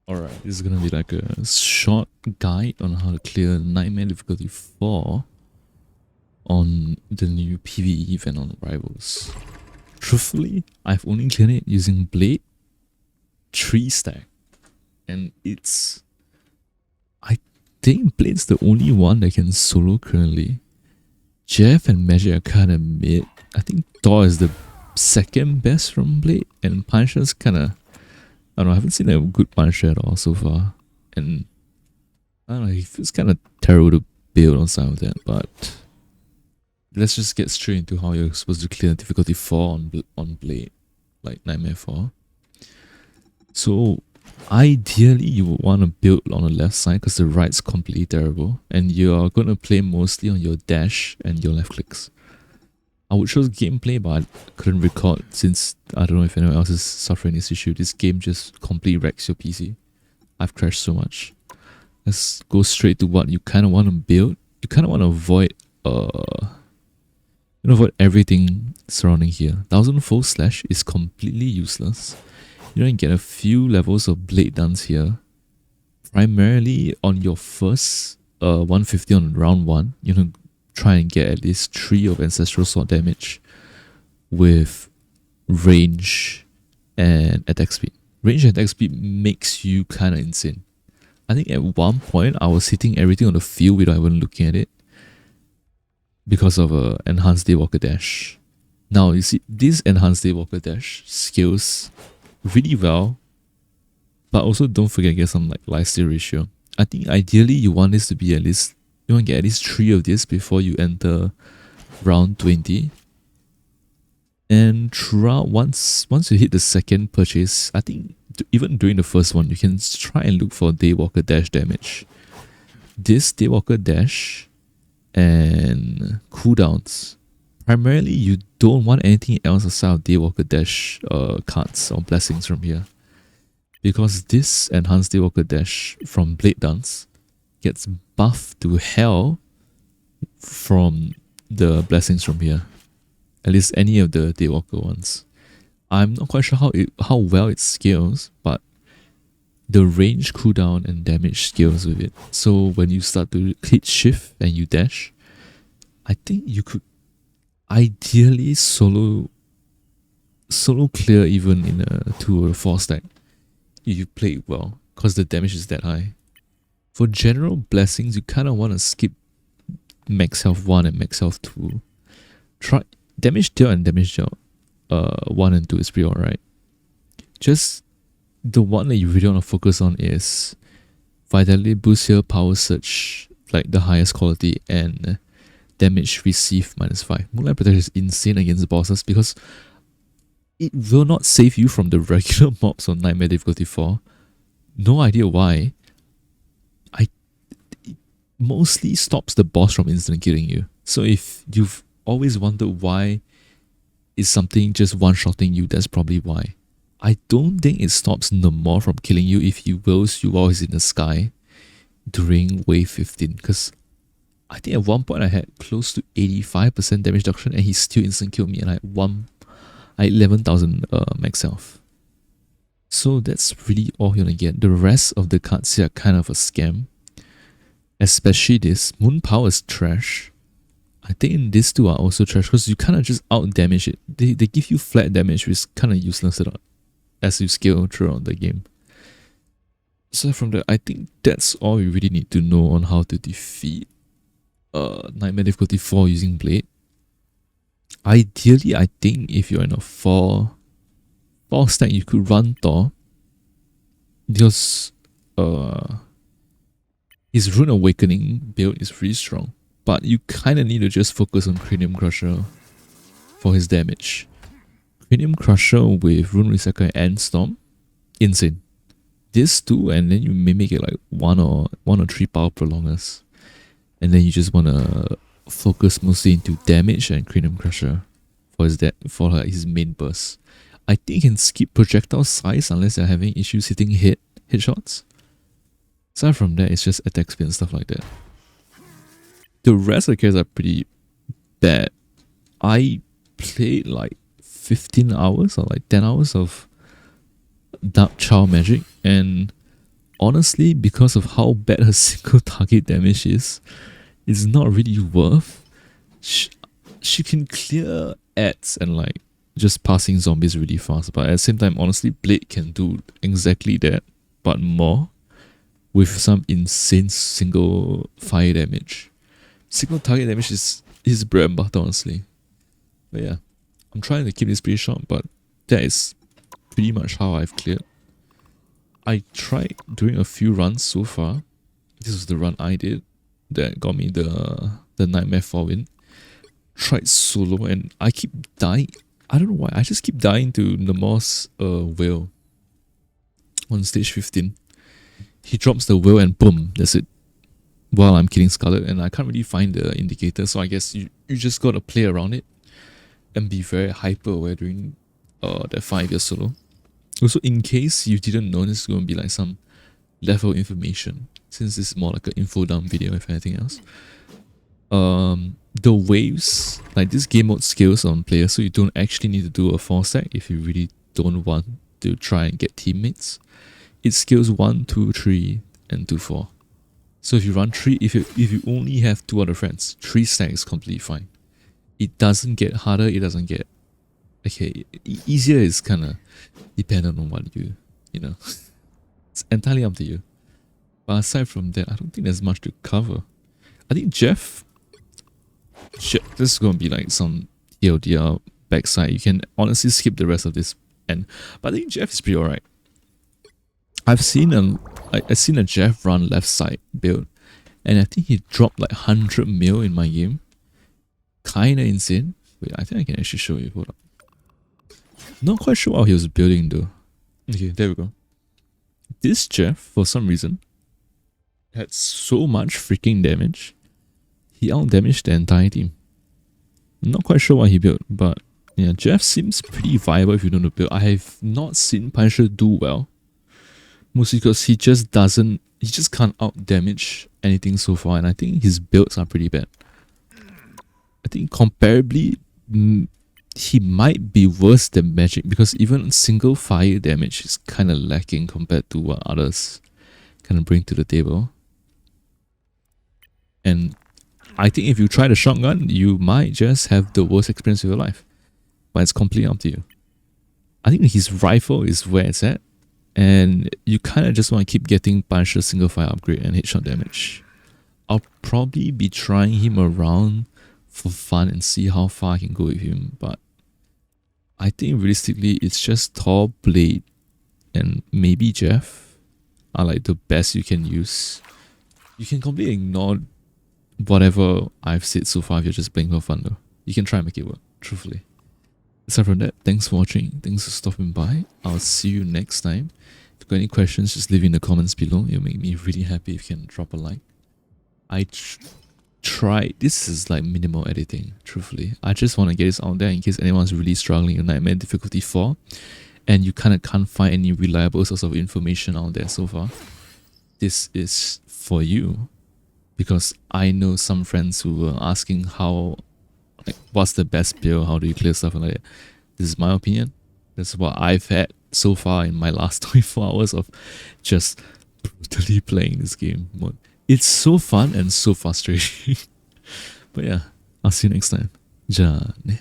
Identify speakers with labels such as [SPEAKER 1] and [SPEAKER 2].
[SPEAKER 1] Alright, this is gonna be like a short guide on how to clear Nightmare Difficulty 4 on the new PvE event on Rivals. Truthfully, I've only cleared it using Blade 3 stack, and I think Blade's the only one that can solo currently. Jeff and Magik are kinda mid. I think Thor is the second best from Blade, and Punisher's kinda... I don't know, I haven't seen a good Punisher at all so far. And I don't know, it feels kind of terrible to build on some of that, but let's just get straight into how you're supposed to clear difficulty 4 on Blade, like Nightmare 4. So ideally you would want to build on the left side because the right's completely terrible, and you're going to play mostly on your dash and your left clicks. I would show gameplay, but I couldn't record since I don't know if anyone else is suffering this issue. This game just completely wrecks your PC. I've crashed so much. Let's go straight to what you kind of want to build. You kind of want to avoid everything surrounding here. 1000-fold slash is completely useless. You don't get a few levels of blade dance here. Primarily on your first 150 on round 1, you know, try and get at least 3 of Ancestral Sword damage with range and attack speed. Range and attack speed makes you kind of insane. I think at one point I was hitting everything on the field without even looking at it because of enhanced Daywalker dash. Now you see, this enhanced Daywalker dash scales really well, but also don't forget to get some like lifesteal ratio. I think ideally you want this to be at least, you want to get at least 3 of this before you enter round 20. And throughout, once you hit the second purchase, I think even during the first one, you can try and look for Daywalker dash damage. This Daywalker dash and cooldowns. Primarily, you don't want anything else aside of Daywalker dash cards or blessings from here, because this enhanced Daywalker dash from Blade Dance gets buffed to hell from the blessings from here. At least any of the Daywalker ones. I'm not quite sure how well it scales, but the range cooldown and damage scales with it. So when you start to hit shift and you dash, I think you could ideally solo clear even in a 2 or 4 stack if you play it well, because the damage is that high. For general blessings, you kind of want to skip max health 1 and max health 2. Try damage deal and damage deal 1 and 2 is pretty alright. Just the one that you really want to focus on is Vitality Boost here, Power Surge, like the highest quality, and damage received -5. Moonlight Protection is insane against bosses because it will not save you from the regular mobs on Nightmare Difficulty 4. No idea why. It mostly stops the boss from instant killing you. So if you've always wondered why is something just one-shotting you, that's probably why. I don't think it stops Namor from killing you if he wills you while he's in the sky during wave 15, because I think at one point I had close to 85% damage reduction and he still instant killed me, and I had 11,000 max health. So that's really all you're gonna get. The rest of the cards here are kind of a scam. Especially this. Moon Power is trash. I think these two are also trash because you kind of just out damage it. They give you flat damage, which is kind of useless as you scale throughout the game. So from there, I think that's all you really need to know on how to defeat Nightmare Difficulty 4 using Blade. Ideally, I think if you're in a 4 stack, you could run Thor, because his Rune Awakening build is really strong, but you kind of need to just focus on Cranium Crusher for his damage. Cranium Crusher with Rune Recycle and Storm, insane. This two, and then you may make it like 1 or 3 power prolongers, and then you just want to focus mostly into damage and Cranium Crusher for his main burst. I think you can skip projectile size unless you're having issues hitting headshots. Aside from that, it's just attack speed and stuff like that. The rest of the characters are pretty bad. I played like 15 hours or like 10 hours of Demon Child Magik, and honestly, because of how bad her single target damage is, it's not really worth. She can clear ads and like just passing zombies really fast, but at the same time, honestly, Blade can do exactly that, but more, with some insane single fire damage. Single target damage is his bread and butter, honestly. But yeah, I'm trying to keep this pretty short, but that is pretty much how I've cleared. I tried doing a few runs so far. This was the run I did that got me the Nightmare 4 win. Tried solo and I keep dying. I don't know why. I just keep dying to Namor's whale on stage 15. He drops the whale and boom, that's it. While I'm killing Scarlet, and I can't really find the indicator, so I guess you just gotta play around it and be very hyper aware during that 5-year solo. Also, in case you didn't know, this is going to be like some level information, since this is more like an info dump video if anything else. The waves, like this game mode scales on players, so you don't actually need to do a 4 stack if you really don't want to try and get teammates. It scales 1, 2, 3 and 2, 4. So if you run 3, if you only have 2 other friends, 3 stacks is completely fine. It doesn't get harder, it doesn't get... Okay, easier is kind of dependent on what you know. It's entirely up to you. But aside from that, I don't think there's much to cover. I think Jeff, this is going to be like some TLDR backside. You can honestly skip the rest of this end. But I think Jeff is pretty alright. I've seen a Jeff run left side build, and I think he dropped like 100 mil in my game. Kinda insane. Wait, I think I can actually show you. Hold up. Not quite sure how he was building though. Okay, there we go. This Jeff, for some reason, had so much freaking damage. He out-damaged the entire team. Not quite sure what he built, but yeah, Jeff seems pretty viable if you don't know build. I have not seen Punisher do well. Mostly because he just can't out-damage anything so far, and I think his builds are pretty bad. I think comparably, he might be worse than Magik, because even single fire damage is kind of lacking compared to what others kind of bring to the table. And I think if you try the shotgun, you might just have the worst experience of your life. But it's completely up to you. I think his rifle is where it's at, and you kind of just want to keep getting Punisher single fire upgrade and headshot damage. I'll probably be trying him around for fun and see how far I can go with him, but I think realistically it's just Thor, Blade, and maybe Jeff are like the best you can use. You can completely ignore whatever I've said so far if you're just playing for fun though. You can try and make it work, truthfully. Aside from that, thanks for watching, thanks for stopping by. I'll see you next time. If you've got any questions, just leave it in the comments below. It'll make me really happy if you can drop a like. I try, this is like minimal editing, truthfully. I just want to get this out there in case anyone's really struggling in Nightmare difficulty 4 and you kind of can't find any reliable source of information out there so far. This is for you, because I know some friends who were asking how, like, what's the best build, how do you clear stuff and like that. This is my opinion. That's what I've had so far in my last 24 hours of just brutally playing this game mode. It's so fun and so frustrating. But yeah, I'll see you next time. Ja ne.